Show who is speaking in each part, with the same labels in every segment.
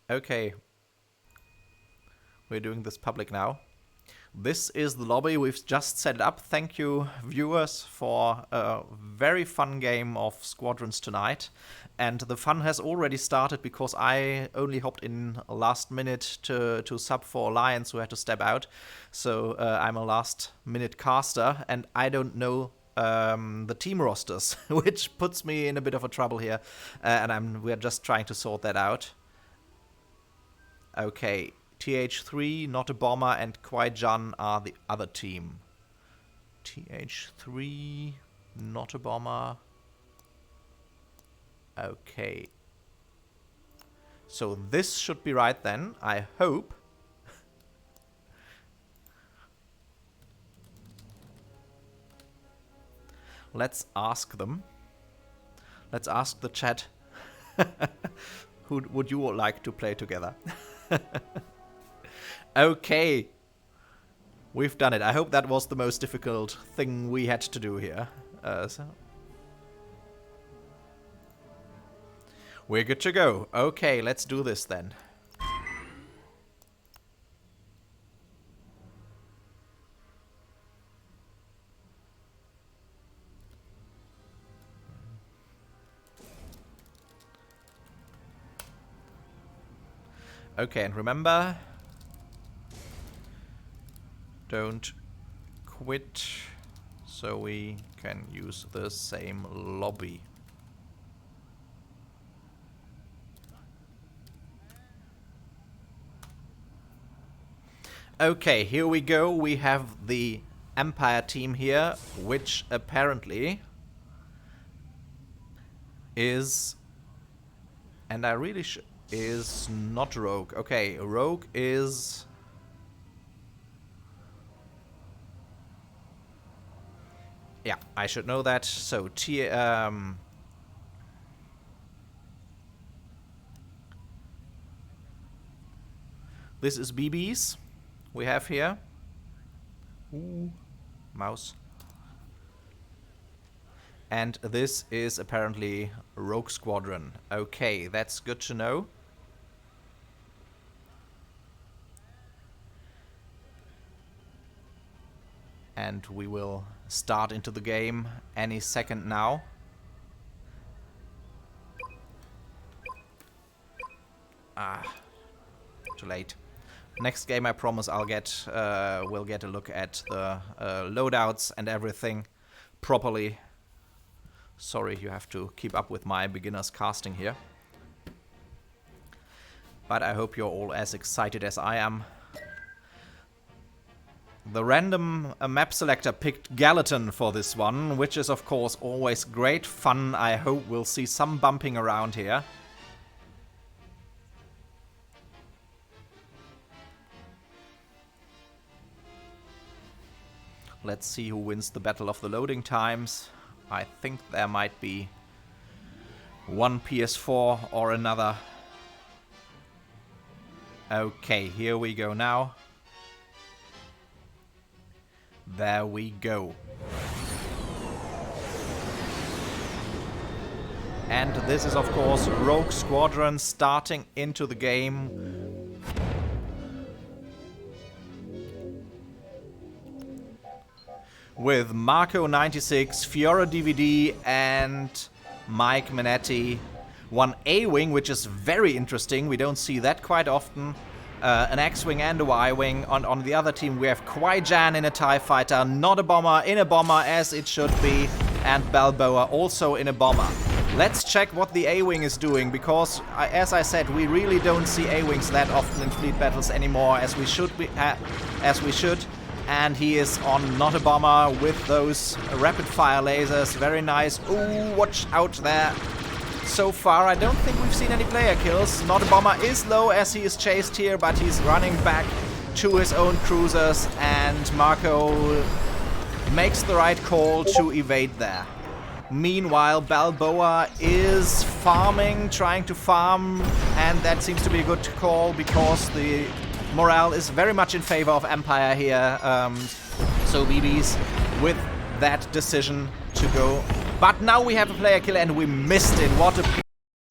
Speaker 1: Okay. We're doing this public now. This is the lobby. We've just set it up. Thank you, viewers, for a very fun game of Squadrons tonight. And the fun has already started because I only hopped in last minute to sub for Alliance, who had to step out. So I'm a last minute caster, and I don't know the team rosters, which puts me in a bit of a trouble here. And we're just trying to sort that out. Okay. TH3, Not a Bomber, and Squadron are the other team. TH3, Not a Bomber. Okay. So this should be right then, I hope. Let's ask them. Let's ask the chat. Who would you like to play together? Okay, we've done it. I hope that was the most difficult thing we had to do here. We're good to go. Okay, let's do this then. Okay, and remember, don't quit, so we can use the same lobby. Okay, here we go. We have the Empire team here, which apparently is, and I really should, is not Rogue. Okay, Rogue is... Yeah, I should know that. So, this is BBs we have here. Ooh, mouse. And this is apparently Rogue Squadron. Okay, that's good to know. And we will start into the game any second now. Too late. Next game, I promise we'll get a look at the loadouts and everything properly. Sorry, you have to keep up with my beginner's casting here. But I hope you're all as excited as I am. The random map selector picked Gallatin for this one, which is of course always great fun. I hope we'll see some bumping around here. Let's see who wins the battle of the loading times. I think there might be one PS4 or another. Okay, here we go now. There we go. And this is of course Rogue Squadron starting into the game. With Marco96, Fiora DVD and Mike Manetti. One A-Wing, which is very interesting. We don't see that quite often. An X-Wing and a Y-Wing. On the other team we have Squadron in a TIE Fighter, Not a Bomber in a Bomber as it should be, and Balboa also in a Bomber. Let's check what the A-Wing is doing, because as I said, we really don't see A-Wings that often in fleet battles anymore as we should. And he is on Not a Bomber with those rapid fire lasers. Very nice. Ooh, watch out there. So far, I don't think we've seen any player kills. Not a Bomber is low as he is chased here, but he's running back to his own cruisers, and Marco makes the right call to evade there. Meanwhile, Balboa is farming, trying to farm, and that seems to be a good call because the morale is very much in favor of Empire here. So BB's with that decision to go. But now we have a player kill and we missed it. What a...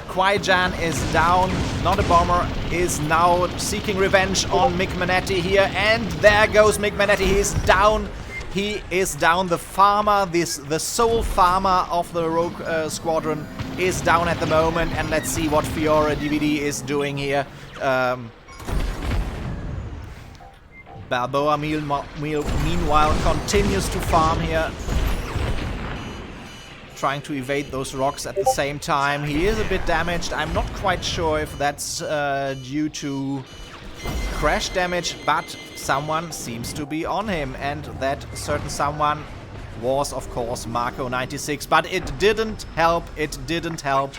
Speaker 1: Qui-Jan is down. Not a bomber is now seeking revenge on Mick Manetti here, and there goes Mick Manetti. He is down. He is down. The farmer, the sole farmer of the Rogue Squadron, is down at the moment. And let's see what Fiore DVD is doing here. Balboa meanwhile continues to farm here, trying to evade those rocks at the same time. He is a bit damaged. I'm not quite sure if that's due to crash damage, but someone seems to be on him, and that certain someone was, of course, Marco 96. But it didn't help. It didn't help.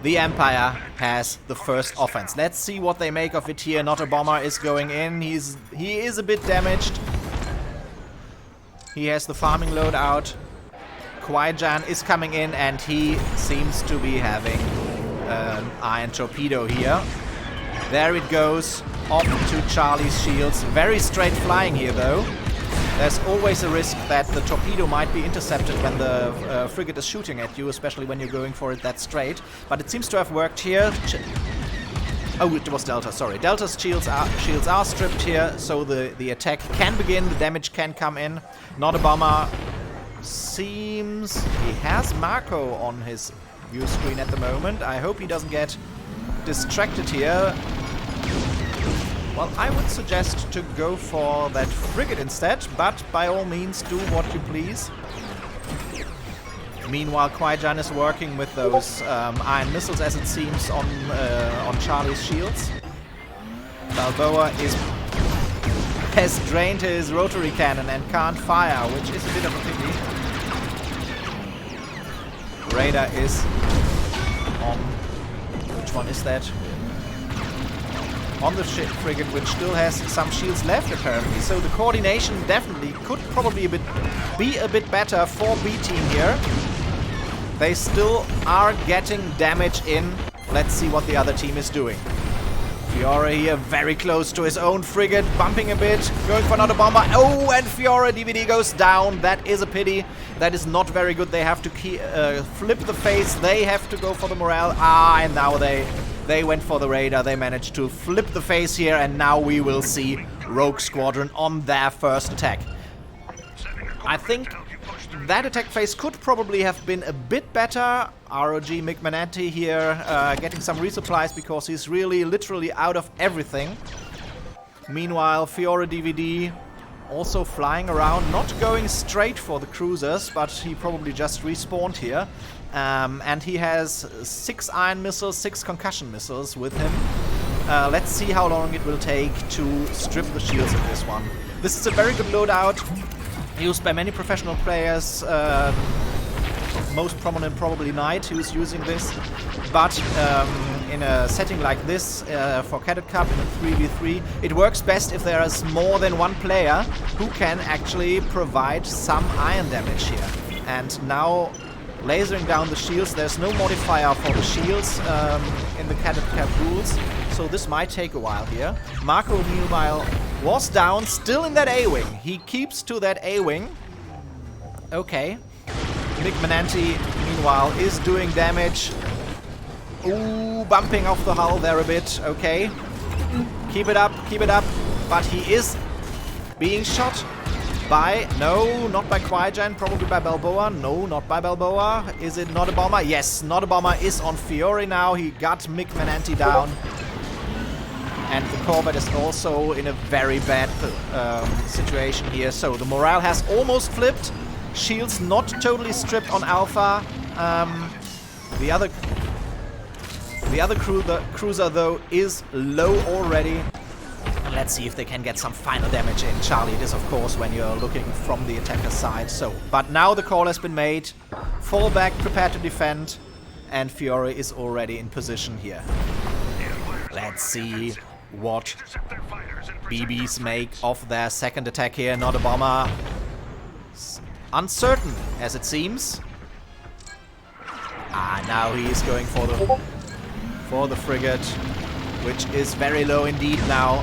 Speaker 1: The Empire has the first offense. Let's see what they make of it here. Not a bomber is going in. He is a bit damaged. He has the farming load out. Qui-Jan is coming in, and he seems to be having an iron torpedo here. There it goes, off to Charlie's shields. Very straight flying here, though. There's always a risk that the torpedo might be intercepted when the frigate is shooting at you, especially when you're going for it that straight. But it seems to have worked here. Oh, it was Delta, sorry. Delta's shields are stripped here, so the attack can begin, the damage can come in. Not a bomber. Seems he has Marco on his view screen at the moment. I hope he doesn't get distracted here. Well, I would suggest to go for that frigate instead, but by all means do what you please. Meanwhile, Qui-Jan is working with those iron missiles, as it seems, on Charlie's shields. Balboa has drained his rotary cannon and can't fire, which is a bit of a pity. Radar is on... which one is that? On the frigate, which still has some shields left, apparently. So the coordination definitely could probably be a bit better for B team here. They still are getting damage in. Let's see what the other team is doing. Fiore here very close to his own frigate, bumping a bit, going for another bomber. Oh, and Fiore DVD goes down. That is a pity. That is not very good. They have to flip the face. They have to go for the morale. And now they went for the radar. They managed to flip the face here, and now we will see Rogue Squadron on their first attack. I think that attack phase could probably have been a bit better. ROG Mick Manetti here getting some resupplies because he's really literally out of everything. Meanwhile, Fiore DVD also flying around, not going straight for the cruisers, but he probably just respawned here. And he has 6 iron missiles, 6 concussion missiles with him. Let's see how long it will take to strip the shields of this one. This is a very good loadout, used by many professional players. Most prominent probably Knight, who's using this. But in a setting like this, for Cadet Cup in a 3v3, it works best if there is more than one player who can actually provide some iron damage here. And now, lasering down the shields, there's no modifier for the shields in the Cadet Cup rules, so this might take a while here. Marco, meanwhile, was down, still in that A-wing. He keeps to that A-wing. Okay. Mick Manetti, meanwhile, is doing damage. Ooh, bumping off the hull there a bit. Okay. Keep it up, but he is being shot by... No, not by Qui-Jan, probably by Balboa. No, not by Balboa. Is it not a bomber? Yes, not a bomber is on Fiore now. He got Mick Manetti down. And the Corvette is also in a very bad situation here. So the morale has almost flipped. Shields not totally stripped on Alpha. The other cruiser, though, is low already. And let's see if they can get some final damage in. Charlie, it is, of course, when you're looking from the attacker's side. So, but now the call has been made. Fall back, prepare to defend. And Fiore is already in position here. Let's see what BBs make of their second attack here. Not a bomber. Uncertain, as it seems. Now he is going for the frigate, which is very low indeed now.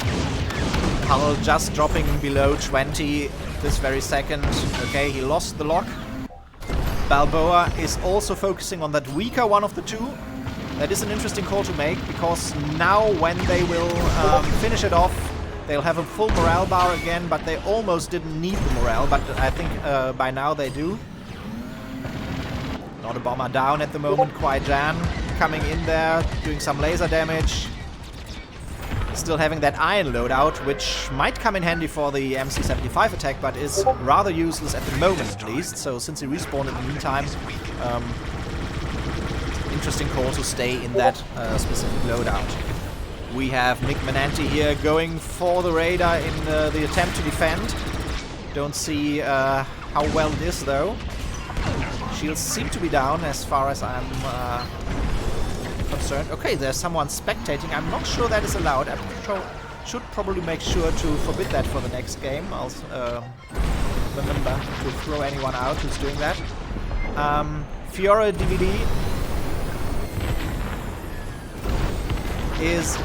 Speaker 1: Hull just dropping below 20 this very second. Okay, he lost the lock. Balboa is also focusing on that weaker one of the two. That is an interesting call to make, because now when they will finish it off, they'll have a full morale bar again, but they almost didn't need the morale, but I think by now they do. Not a bomber down at the moment. Squadron coming in there, doing some laser damage. Still having that iron loadout, which might come in handy for the MC-75 attack, but is rather useless at the moment at least. So since he respawned in the meantime, interesting call to stay in that specific loadout. We have Mick Menanti here going for the radar in the attempt to defend. Don't see how well it is though. Shields seem to be down as far as I'm concerned. Okay, there's someone spectating. I'm not sure that is allowed. I should probably make sure to forbid that for the next game. I'll remember to throw anyone out who's doing that. Fiora DVD is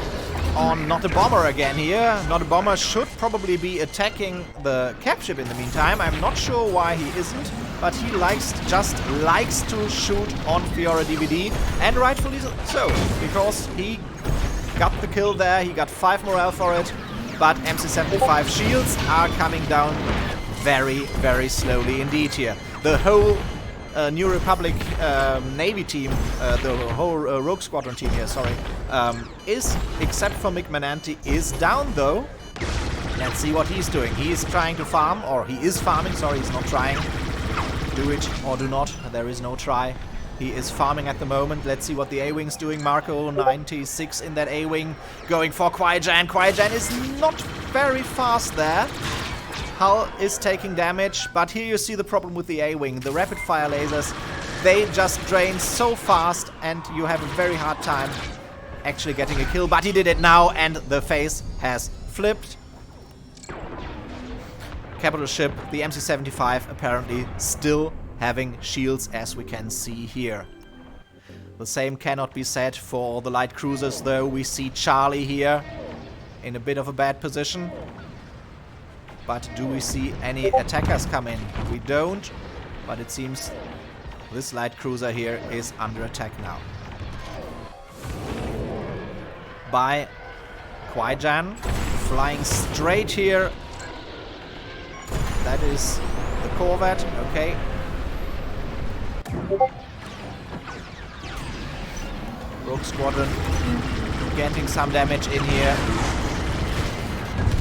Speaker 1: on Not a Bomber again here. Not a Bomber should probably be attacking the cap ship in the meantime. I'm not sure why he isn't, but he just likes to shoot on Fiora DVD, and rightfully so, because he got the kill there, he got 5 morale for it, but MC-75 shields are coming down very, very slowly indeed here. The whole New Republic Navy team, the whole Rogue Squadron team here, sorry, is, except for Mick Menanti, is down though. Let's see what he's doing. He is trying to farm, or he is farming, sorry, he's not trying. Do it or do not, there is no try. He is farming at the moment. Let's see what the A-Wing's doing. Marco 96 in that A-Wing, going for Squadron. Squadron is not very fast there. Hull is taking damage, but here you see the problem with the A-Wing. The rapid fire lasers, they just drain so fast and you have a very hard time actually getting a kill. But he did it now and the face has flipped. Capital ship, the MC-75, apparently still having shields, as we can see here. The same cannot be said for the light cruisers though. We see Charlie here in a bit of a bad position. But do we see any attackers come in? We don't, but it seems this light cruiser here is under attack now. By Squadron, flying straight here. That is the Corvette, okay. Rogue Squadron getting some damage in here.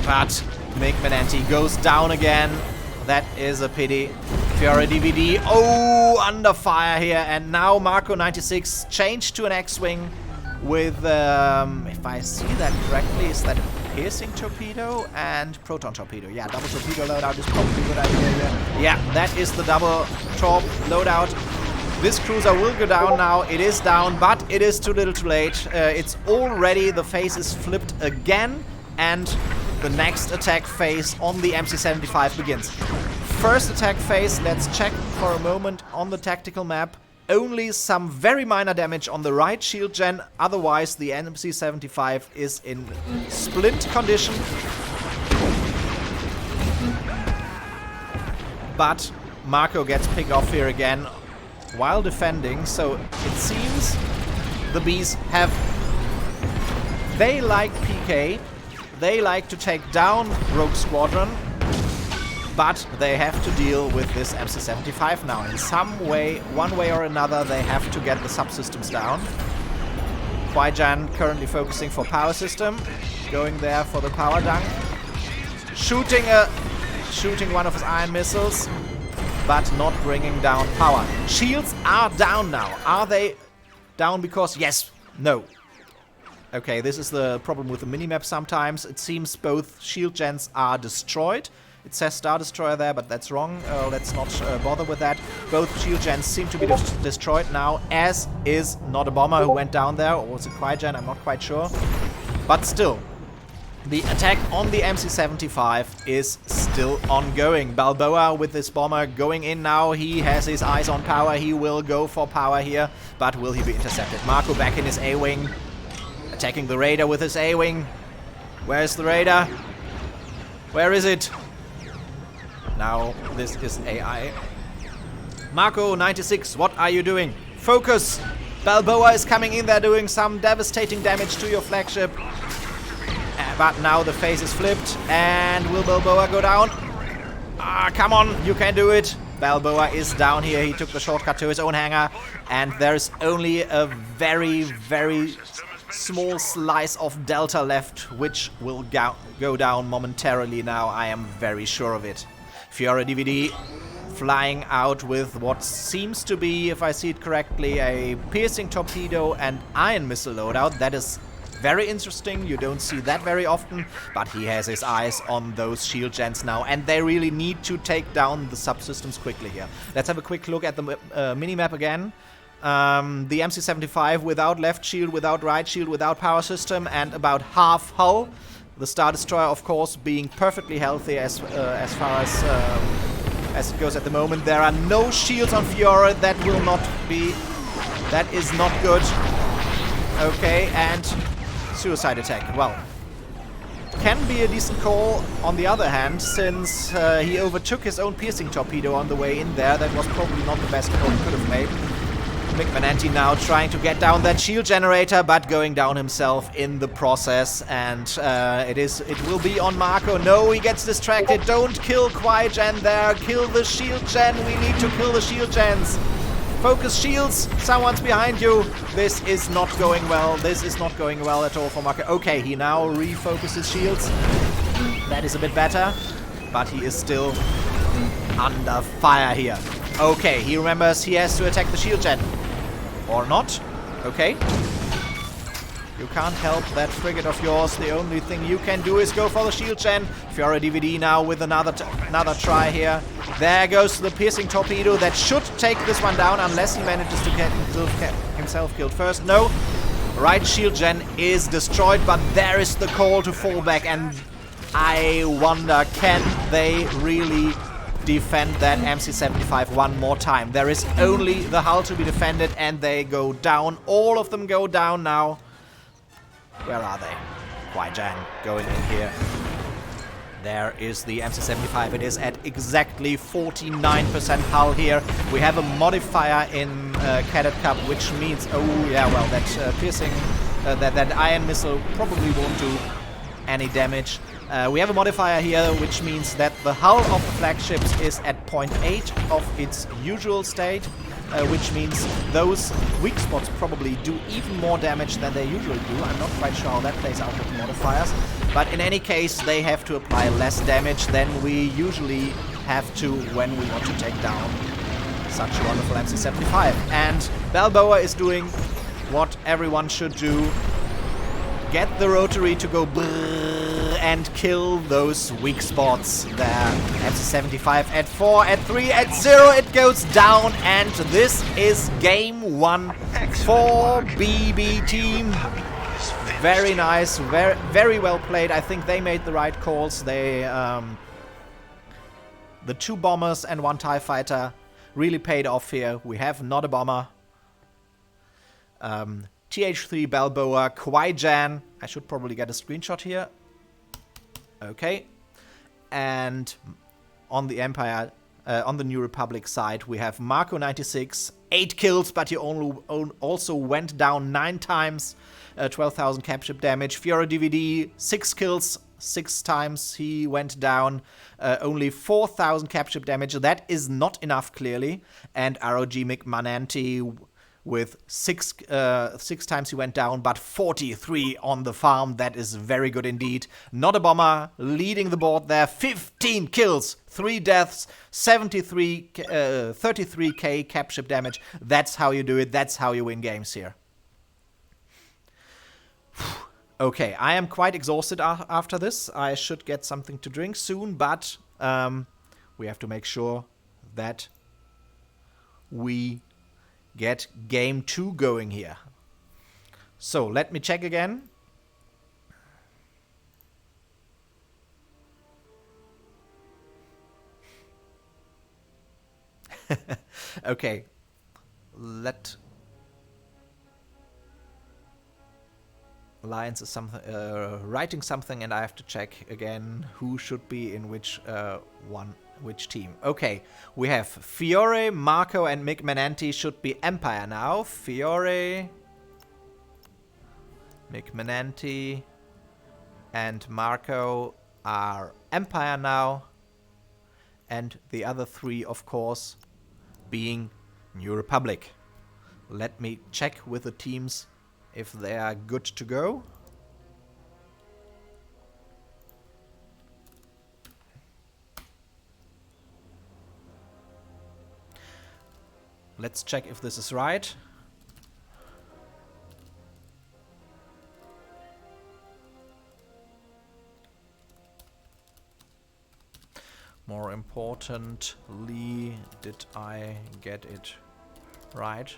Speaker 1: But Mick Menanti goes down again. That is a pity. Fiora DVD, oh, under fire here. And now Marco 96 changed to an X-Wing with, if I see that correctly, is that a piercing torpedo and proton torpedo? Yeah, double torpedo loadout is probably a good idea here. Yeah, that is the double torp loadout. This cruiser will go down now. It is down, but it is too little too late. It's already, the phase is flipped again, and the next attack phase on the MC-75 begins. First attack phase, let's check for a moment on the tactical map. Only some very minor damage on the right shield gen, otherwise the MC-75 is in splint condition. But Marco gets picked off here again while defending, so it seems the bees have... They like PK, they like to take down Rogue Squadron, but they have to deal with this MC-75 now. In some way, one way or another, they have to get the subsystems down. Squadron currently focusing for power system, going there for the power dunk. Shooting one of his iron missiles, but not bringing down power. Shields are down now. Are they down because... Yes. No. Okay, this is the problem with the minimap sometimes. It seems both shield gens are destroyed. It says Star Destroyer there, but that's wrong. Let's not bother with that. Both shield gens seem to be destroyed now, as is Not a Bomber who went down there, or was it Squadron? I'm not quite sure. But still, the attack on the MC-75 is still ongoing. Balboa with this bomber going in now. He has his eyes on power. He will go for power here, but will he be intercepted? Marco back in his A-Wing, attacking the radar with his A-Wing. Where's the radar? Where is it? Now this is AI. Marco 96, what are you doing? Focus! Balboa is coming in there doing some devastating damage to your flagship. But now the face is flipped. And will Balboa go down? Ah, come on, you can do it. Balboa is down here. He took the shortcut to his own hangar. And there's only a very, very small slice of Delta left, which will go down momentarily now. I am very sure of it. Fiora DVD flying out with what seems to be, if I see it correctly, a piercing torpedo and ion missile loadout. That is very interesting. You don't see that very often, but he has his eyes on those shield gens now, and they really need to take down the subsystems quickly here. Let's have a quick look at the minimap again. The MC-75 without left shield, without right shield, without power system, and about half hull. The Star Destroyer, of course, being perfectly healthy as far as it goes at the moment. There are no shields on Fiora. That will not be... That is not good. Okay, and suicide attack. Well, can be a decent call on the other hand, since he overtook his own piercing torpedo on the way in there. That was probably not the best call he could have made. Mick Manenti now trying to get down that shield generator, but going down himself in the process. And it will be on Marco. No, he gets distracted. Don't kill Qui-Gen there. Kill the shield gen. We need to kill the shield gens. Focus shields. Someone's behind you. This is not going well. This is not going well at all for Marco. Okay, he now refocuses shields. That is a bit better, but he is still under fire here. Okay, he remembers he has to attack the shield gen. Or not. Okay. You can't help that frigate of yours. The only thing you can do is go for the shield gen. Fiora DVD now with another try here. There goes the piercing torpedo. That should take this one down unless he manages to get himself killed first. No. Right shield gen is destroyed, but there is the call to fall back. And I wonder, can they really defend that MC-75 one more time? There is only the hull to be defended, and they go down. All of them go down now. Where are they? Qui-Gen going in here. There is the MC-75. It is at exactly 49% hull here. We have a modifier in Cadet Cup, which means, oh yeah, well, that piercing, that iron missile probably won't do any damage. We have a modifier here, which means that the hull of the flagships is at 0.8 of its usual state, which means those weak spots probably do even more damage than they usually do. I'm not quite sure how that plays out with the modifiers, but in any case, they have to apply less damage than we usually have to when we want to take down such a wonderful MC-75. And Balboa is doing what everyone should do. Get the rotary to go brrrr and kill those weak spots there. MC-75 at 4, at 3, at 0, it goes down, and this is game 1 for BB team. Very nice, very well played. I think they made the right calls. They, the 2 bombers and 1 TIE fighter really paid off here. We have not a bomber. TH3 Balboa, Qui-Gen. I should probably get a screenshot here. Okay. And on the Empire, on the New Republic side, we have Marco 96, 8 kills, but he also went down 9 times, 12,000 capture damage. Fiora DVD, 6 kills, 6 times he went down, only 4,000 capture damage. That is not enough, clearly. And ROG Mick Manenti with 6 times he went down, but 43 on the farm. That is very good indeed. Not a bomber, leading the board there. 15 kills, 3 deaths, 33k capture damage. That's how you do it. That's how you win games here. Okay, I am quite exhausted after this. I should get something to drink soon, but we have to make sure that we get game 2 going here. So let me check again. Okay, Lions is writing something, and I have to check again who should be in which which team. Okay, we have Fiore, Marco, and Mick Menanti should be Empire now. Fiore, Mick Menanti, and Marco are Empire now. And the other three, of course, being New Republic. Let me check with the teams if they are good to go. Let's check if this is right. More importantly, did I get it right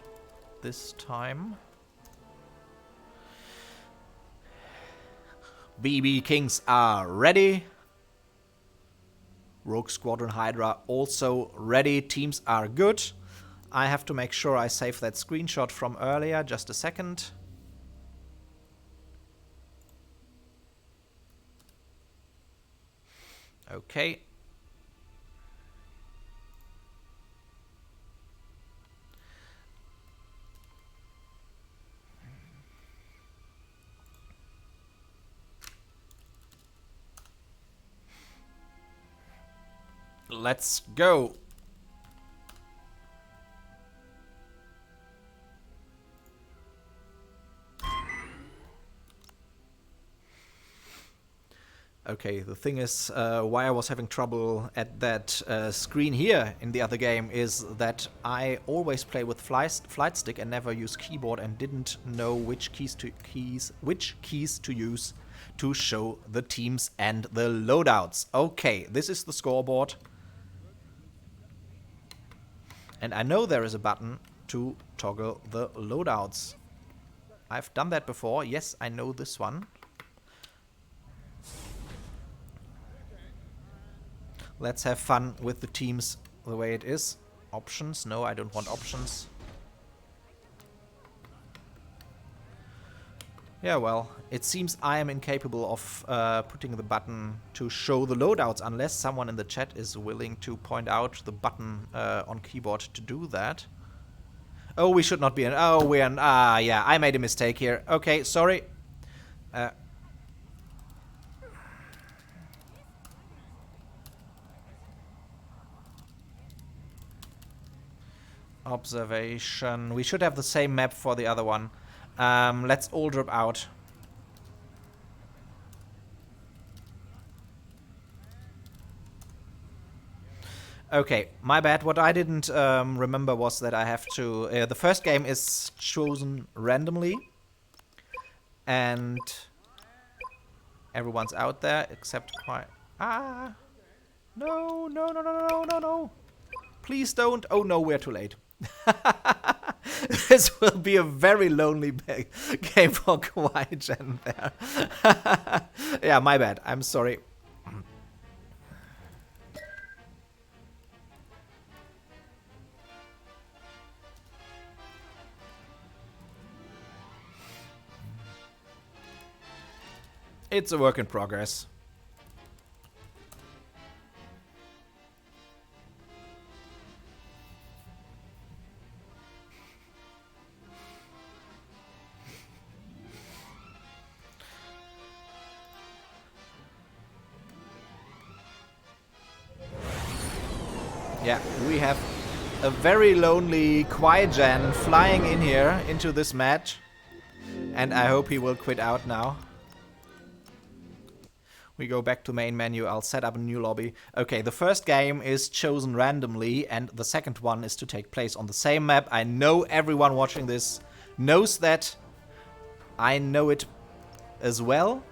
Speaker 1: this time? BB Kings are ready. Rogue Squadron Hydra also ready. Teams are good. I have to make sure I save that screenshot from earlier. Just a second. Okay. Let's go. Okay, the thing is, why I was having trouble at that screen here in the other game is that I always play with flight stick and never use keyboard and didn't know which keys to use to show the teams and the loadouts. Okay, this is the scoreboard. And I know there is a button to toggle the loadouts. I've done that before. Yes, I know this one. Let's have fun with the teams the way it is. Options? No, I don't want options. Yeah, well, it seems I am incapable of putting the button to show the loadouts unless someone in the chat is willing to point out the button on keyboard to do that. Oh, we should not be in... Oh, we're in... Ah, yeah, I made a mistake here. Okay, sorry. Observation. We should have the same map for the other one. Let's all drop out. Okay, my bad. What I didn't remember was that I have to... the first game is chosen randomly. And everyone's out there except quite... Ah! No, no, no, no, no, no, no. Please don't. Oh no, we're too late. This will be a very lonely game for Kawaii-Gen there. Yeah, my bad. I'm sorry. It's a work in progress. Yeah, we have a very lonely Kawaii-Gen flying in here into this match. And I hope he will quit out now. We go back to main menu. I'll set up a new lobby. Okay, the first game is chosen randomly and the second one is to take place on the same map. I know everyone watching this knows that. I know it as well.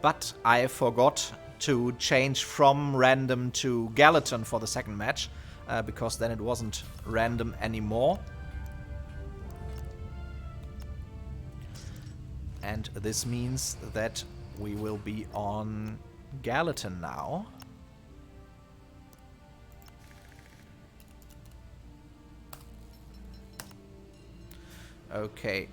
Speaker 1: But I forgot to change from random to Gallatin for the second match. Because then it wasn't random anymore. And this means that we will be on Gallatin now. Okay.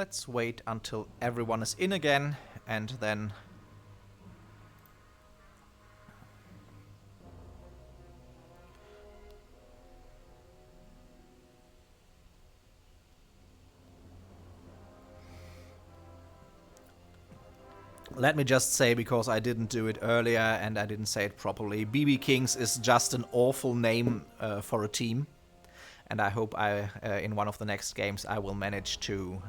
Speaker 1: Let's wait until everyone is in again, and then... Let me just say, because I didn't do it earlier and I didn't say it properly, BB Kings is just an awful name for a team. And I hope in one of the next games I will manage to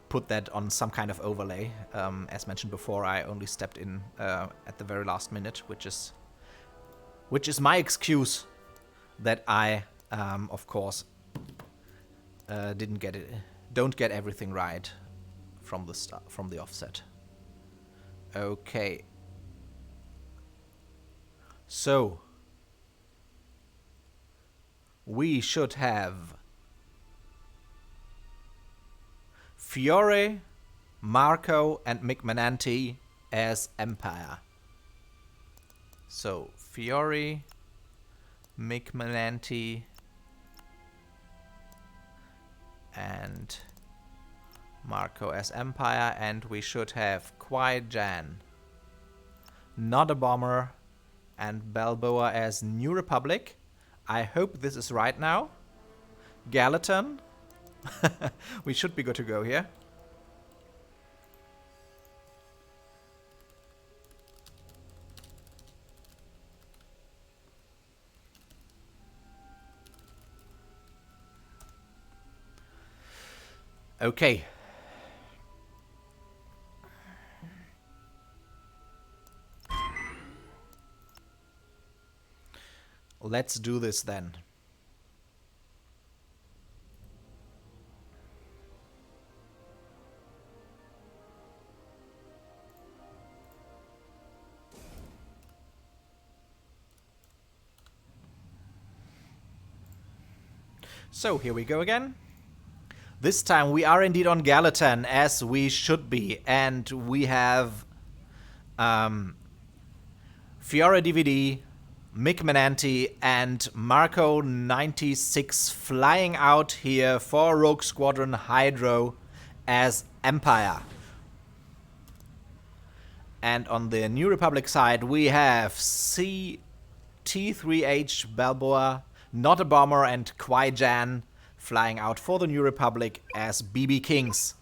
Speaker 1: put that on some kind of overlay. As mentioned before, I only stepped in at the very last minute, which is my excuse that I, of course, don't get everything right from the offset. Okay. So we should have Fiore, Marco, and Mick Menanti as Empire. So Fiore, Mick Menanti, and Marco as Empire, and we should have Kwai Jan, Not a Bomber, and Balboa as New Republic. I hope this is right now. Gallatin. We should be good to go here. Okay. Let's do this then. So here we go again. This time we are indeed on Gallatin, as we should be, and we have Fiora DVD, Mick Menanti, and Marco 96 flying out here for Rogue Squadron Hydro as Empire. And on the New Republic side, we have T3H Balboa, Not a Bomber, and Kwai Jan flying out for the New Republic as BB Kings.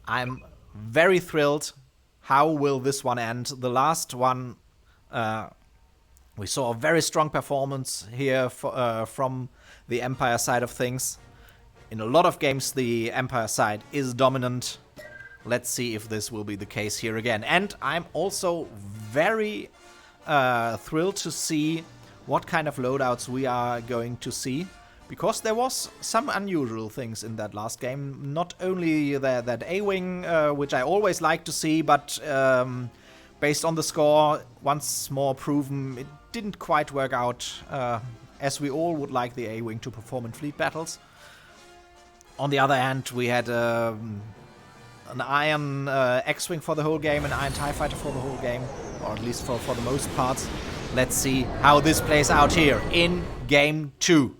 Speaker 1: I'm very thrilled. How will this one end? The last one, we saw a very strong performance here from the Empire side of things. In a lot of games, the Empire side is dominant. Let's see if this will be the case here again. And I'm also very thrilled to see what kind of loadouts we are going to see. Because there was some unusual things in that last game. Not only that A-Wing, which I always like to see, but based on the score, once more proven, it didn't quite work out as we all would like the A-Wing to perform in fleet battles. On the other hand, we had an Iron X-Wing for the whole game, an Iron TIE Fighter for the whole game, or at least for the most parts. Let's see how this plays out here in Game 2.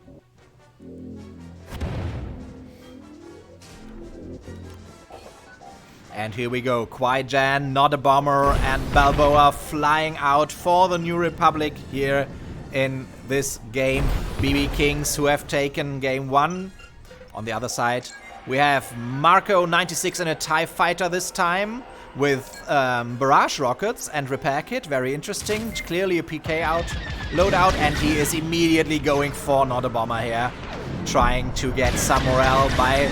Speaker 1: And here we go, Kwai Jan, Not a Bomber, and Balboa flying out for the New Republic here in this game. BB Kings, who have taken Game 1. On the other side, we have Marco 96 in a TIE Fighter this time, with barrage rockets and repair kit. Very interesting. Clearly a PK loadout, and he is immediately going for Not a Bomber here, trying to get some morale by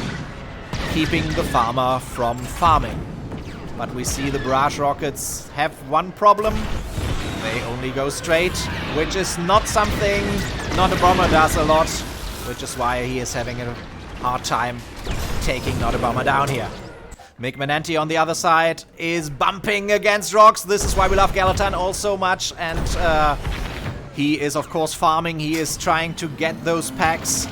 Speaker 1: keeping the farmer from farming. But we see the barrage rockets have one problem. They only go straight, which is not something Not a Bomber does a lot, which is why he is having a hard time taking Not a Bomber down here. Mick Menanti on the other side is bumping against rocks. This is why we love Gallatin all so much. And he is, of course, farming. He is trying to get those packs,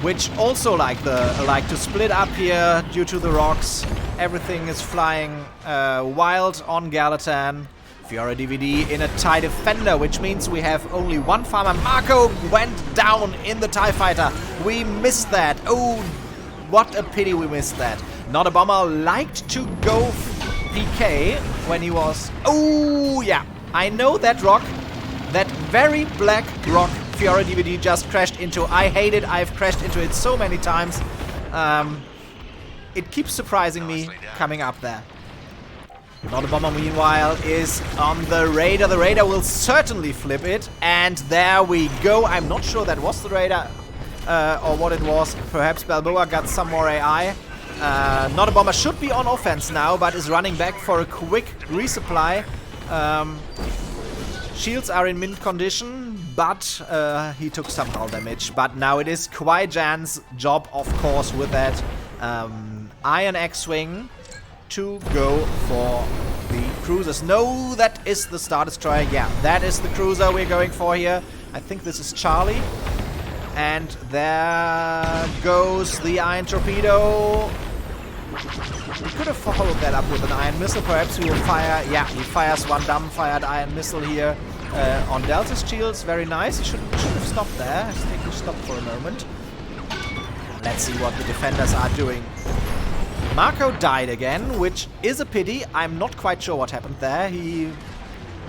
Speaker 1: which also like to split up here due to the rocks. Everything is flying wild on Gallatin. Fiora DVD in a TIE Defender, which means we have only one farmer. Marco went down in the TIE Fighter. We missed that. Oh, what a pity we missed that. Not a Bomber liked to go PK when he was... Oh, yeah. I know that rock. That very black rock Fiora DVD just crashed into. I hate it. I've crashed into it so many times. It keeps surprising me coming up there. Not a Bomber, meanwhile, is on the radar. The radar will certainly flip it. And there we go. I'm not sure that was the radar or what it was. Perhaps Balboa got some more AI. Not a Bomber should be on offense now, but is running back for a quick resupply. Shields are in mint condition, but he took some hull damage. But now it is Kwai Jan's job, of course, with that Iron X-Wing to go for the cruisers. No, that is the Star Destroyer. Yeah, that is the cruiser we're going for here. I think this is Charlie. And there goes the Iron Torpedo. He could have followed that up with an Iron Missile. Perhaps he will fire... Yeah, he fires one dumb-fired Iron Missile here on Delta's shields. Very nice. He should have stopped there. I think he stopped for a moment. Let's see what the defenders are doing. Marco died again, which is a pity. I'm not quite sure what happened there.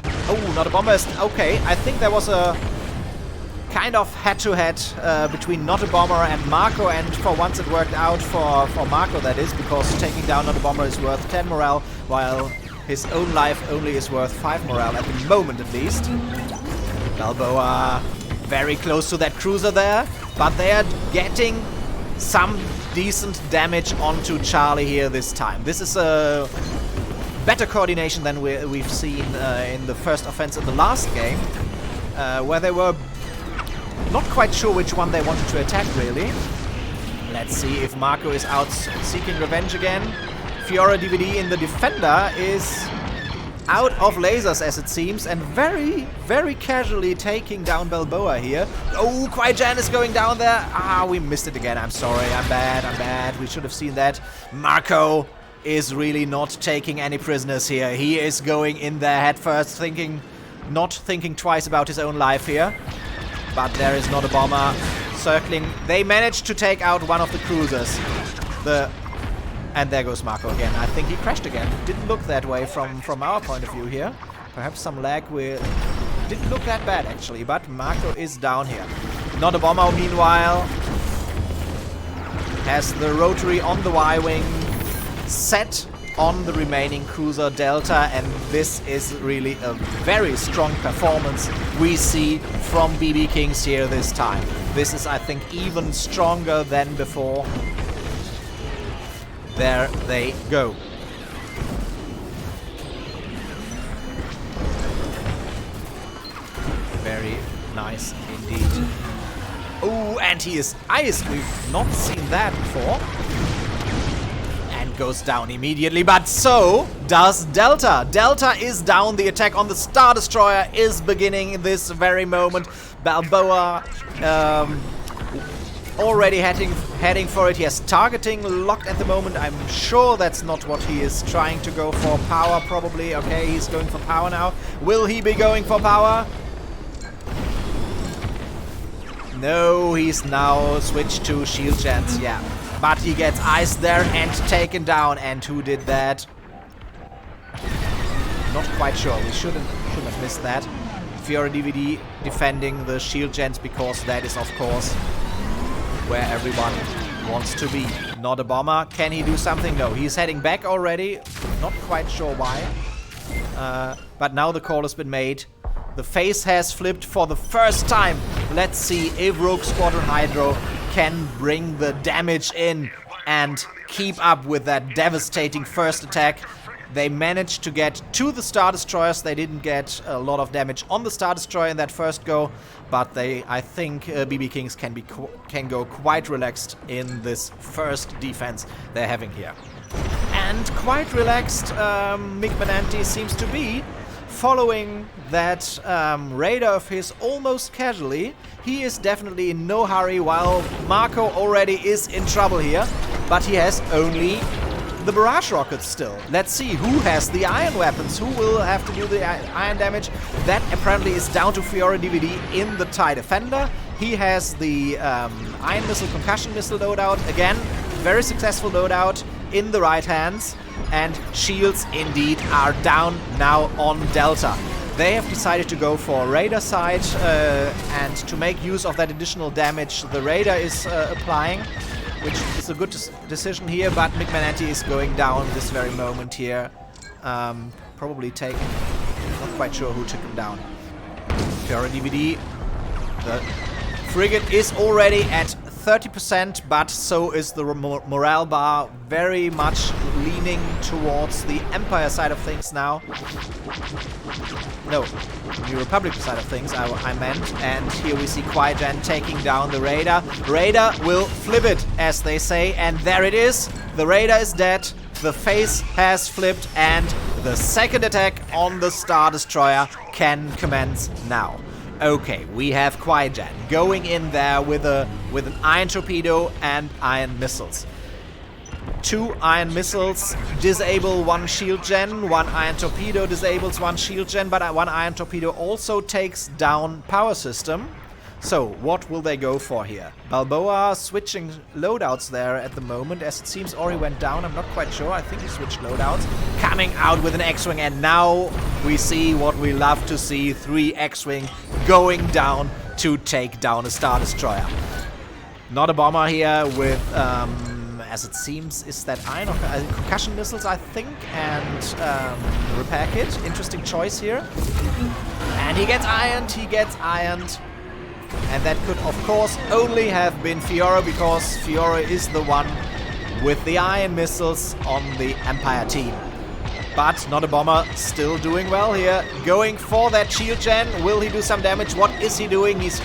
Speaker 1: Oh, Not a Bomber is... Okay, I think there was a kind of head-to-head between Not a Bomber and Marco, and for once it worked out for Marco, that is, because taking down Not a Bomber is worth 10 morale, while his own life only is worth 5 morale, at the moment at least. Balboa very close to that cruiser there, but they are getting some decent damage onto Charlie here this time. This is a better coordination than we've seen in the first offense in the last game, where they were not quite sure which one they wanted to attack, really. Let's see if Marco is out seeking revenge again. Fiora DVD in the Defender is out of lasers, as it seems, and very, very casually taking down Balboa here. Oh, Kwai Jan is going down there. Ah, we missed it again. I'm sorry. I'm bad. We should have seen that. Marco is really not taking any prisoners here. He is going in there head first, not thinking twice about his own life here. But there is Not a Bomber circling. They managed to take out one of the cruisers. And there goes Marco again. I think he crashed again. Didn't look that way from our point of view here. Perhaps some lag. Didn't look that bad, actually. But Marco is down here. Not a Bomber, meanwhile, has the rotary on the Y-Wing set on the remaining cruiser Delta, and this is really a very strong performance we see from BB Kings here this time. This is, I think, even stronger than before. There they go. Very nice indeed. Oh, and he is iced. We've not seen that before. And goes down immediately, but so does Delta. Delta is down. The attack on the Star Destroyer is beginning this very moment. Balboa already heading for it. He has targeting locked at the moment. I'm sure that's not what he is trying to go for. Power, probably. Okay, he's going for power now. Will he be going for power? No, he's now switched to shield gens. Yeah, but he gets iced there and taken down. And who did that? Not quite sure. We shouldn't have missed that. Fiora DVD defending the shield gens, because that is, of course, where everyone wants to be. Not a Bomber. Can he do something? No, he's heading back already. Not quite sure why. But now the call has been made. The face has flipped for the first time. Let's see if Rogue Squadron Hydro can bring the damage in and keep up with that devastating first attack. They managed to get to the Star Destroyers. They didn't get a lot of damage on the Star Destroyer in that first go, but I think BB Kings can go quite relaxed in this first defense they're having here. And quite relaxed Mick Benanti seems to be, following that radar of his almost casually. He is definitely in no hurry, while Marco already is in trouble here, but he has only the barrage rockets still. Let's see who has the iron weapons, who will have to do the iron damage. That apparently is down to Fiora DVD in the TIE Defender. He has the iron missile, concussion missile loadout. Again, very successful loadout in the right hands. And shields indeed are down now on Delta. They have decided to go for Raider side, and to make use of that additional damage the Raider is applying, which is a good decision here, but McManatee is going down this very moment here. Probably taken, not quite sure who took him down. Fiora DVD, the frigate is already at 30%, but so is the morale bar, very much leaning towards the Empire side of things now. No, the Republic side of things, I meant. And here we see Qui-Jen taking down the Raider. Raider will flip it, as they say, and there it is. The Raider is dead, the face has flipped, and the second attack on the Star Destroyer can commence now. Okay, we have Qui-Jen going in there with an iron torpedo and iron missiles. 2 iron missiles disable 1 shield gen, 1 iron torpedo disables 1 shield gen, but 1 iron torpedo also takes down power system. So, what will they go for here? Balboa switching loadouts there at the moment, as it seems Ori went down, I'm not quite sure, I think he switched loadouts. Coming out with an X-Wing, and now we see what we love to see, 3 X-Wing going down to take down a Star Destroyer. Not a bomber here with, as it seems, is that iron or concussion missiles, I think, and repair kit. Interesting choice here. And he gets ironed, and that could, of course, only have been Fiora, because Fiora is the one with the iron missiles on the Empire team. But not a bomber, still doing well here. Going for that shield gen. Will he do some damage? What is he doing? He's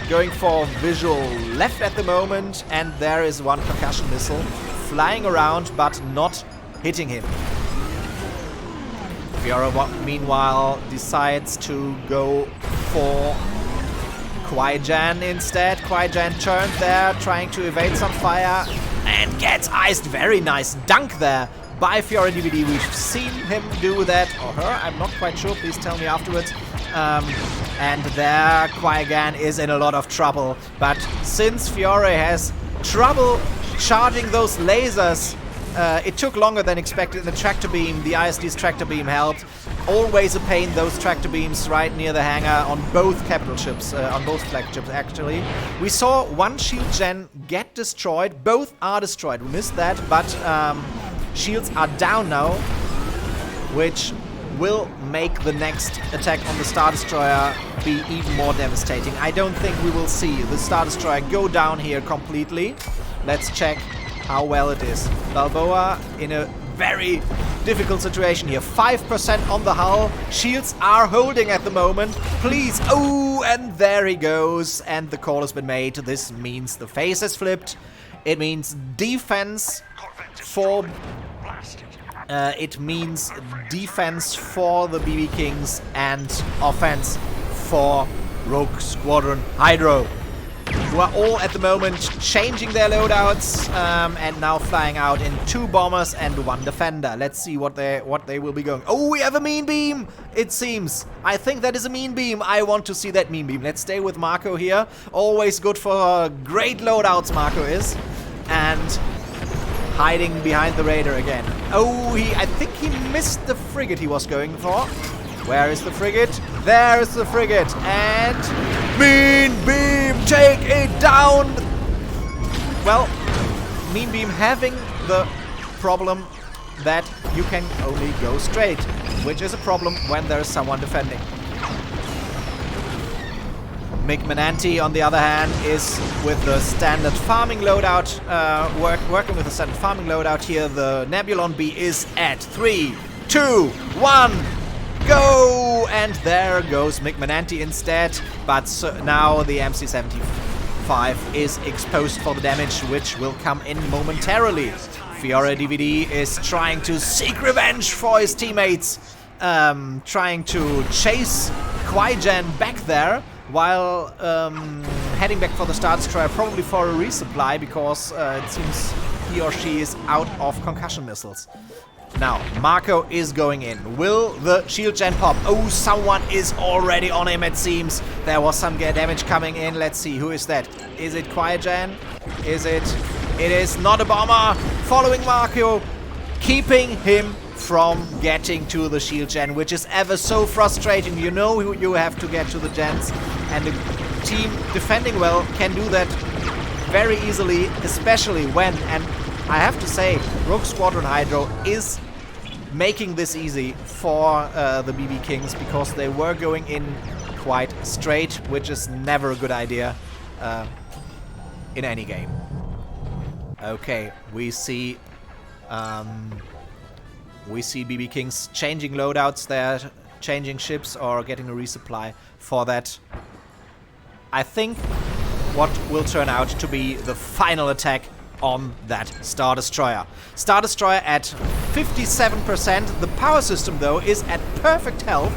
Speaker 1: going for visual left at the moment, and there is 1 concussion missile flying around, but not hitting him. Fiora, meanwhile, decides to go for Qui-Jen instead. Qui-Jen turned there, trying to evade some fire, and gets iced. Very nice dunk there by Fiora DVD. We've seen him do that, or her, I'm not quite sure, please tell me afterwards. And there Qui-Jen is in a lot of trouble, but since Fiora has trouble charging those lasers, it took longer than expected. The tractor beam, the ISD's tractor beam helped. Always a pain, those tractor beams right near the hangar on both capital ships, on both flagships actually. We saw 1 shield gen get destroyed, both are destroyed, we missed that, but shields are down now, which will make the next attack on the Star Destroyer be even more devastating. I don't think we will see the Star Destroyer go down here completely. Let's check how well it is. Balboa in a very difficult situation here. 5% on the hull. Shields are holding at the moment. Please. Oh, and there he goes. And the call has been made. This means the face has flipped. It means defense for... it means defense for the BB Kings and offense for Rogue Squadron Hydro, who are all at the moment changing their loadouts and now flying out in 2 bombers and 1 defender. Let's see what they will be going. Oh, we have a mean beam, it seems. I think that is a mean beam. I want to see that mean beam. Let's stay with Marco here. Always good for great loadouts, Marco is. And hiding behind the Raider again. Oh, I think he missed the frigate he was going for. Where is the frigate? There is the frigate. And mean beam, take it down. Well, mean beam having the problem that you can only go straight, which is a problem when there is someone defending. McManatee, on the other hand, is with the standard farming loadout, working with the standard farming loadout here. The Nebulon B is at 3, 2, 1, go! And there goes McManatee instead. But now the MC-75 is exposed for the damage, which will come in momentarily. Fiora DVD is trying to seek revenge for his teammates, trying to chase Qui-Jen back there, while heading back for the Star Destroyer, probably for a resupply, because it seems he or she is out of concussion missiles. Now, Marco is going in. Will the shield gen pop? Oh, someone is already on him, it seems. There was some damage coming in. Let's see, who is that? Is it Quiet-Gen? Is it? It is not a bomber. Following Marco, keeping him from getting to the shield gen, which is ever so frustrating. You know you have to get to the gens, and the team defending well can do that very easily, especially when, and I have to say, Rogue Squadron Hydro is making this easy for the BB Kings, because they were going in quite straight, which is never a good idea in any game. Okay, we see BB Kings changing loadouts there, changing ships or getting a resupply for that. I think what will turn out to be the final attack on that Star Destroyer. Star Destroyer at 57%. The power system, though, is at perfect health.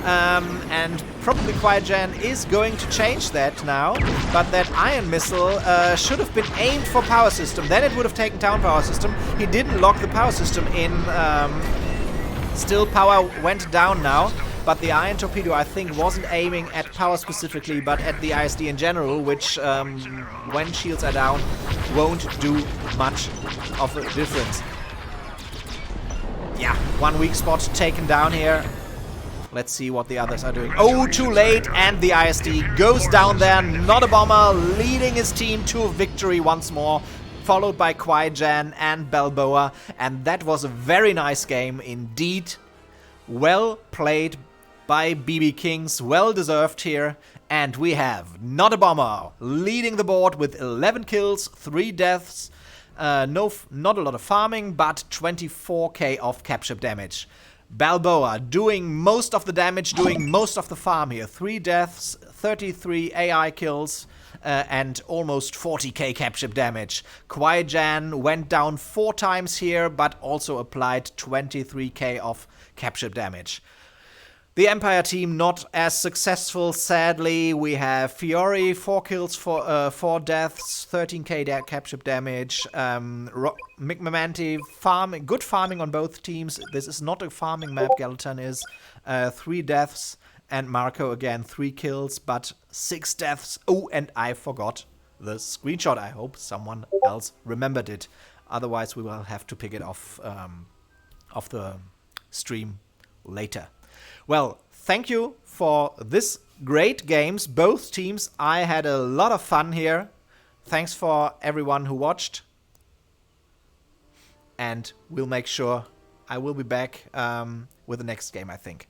Speaker 1: And probably Quiet-Gen is going to change that now. But that ion missile should have been aimed for power system. Then it would have taken down power system. He didn't lock the power system in. Still, power went down now. But the ion torpedo, I think, wasn't aiming at power specifically, but at the ISD in general, which, when shields are down, won't do much of a difference. Yeah, one weak spot taken down here. Let's see what the others are doing. Oh, too late, and the ISD goes down there. Not a bomber, leading his team to victory once more, followed by Quiet-Gen and Balboa. And that was a very nice game indeed. Well played by BB Kings, well deserved here. And we have Not a Bomber leading the board with 11 kills, 3 deaths, not a lot of farming, but 24k of capture damage. Balboa doing most of the damage, doing most of the farm here. 3 deaths, 33 AI kills, and almost 40k capture damage. Quiet-Gen went down 4 times here, but also applied 23k of capture damage. The Empire team not as successful, sadly. We have Fiore, 4 kills, 4 deaths, 13k capture damage. McMamanti, good farming on both teams. This is not a farming map, Gallatin is. 3 deaths. And Marco again, 3 kills, but 6 deaths. Oh, and I forgot the screenshot. I hope someone else remembered it. Otherwise, we will have to pick it off the stream later. Well, thank you for this great games, both teams. I had a lot of fun here. Thanks for everyone who watched. And we'll make sure I will be back with the next game, I think.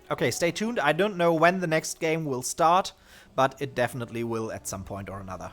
Speaker 1: Okay, stay tuned. I don't know when the next game will start, but it definitely will at some point or another.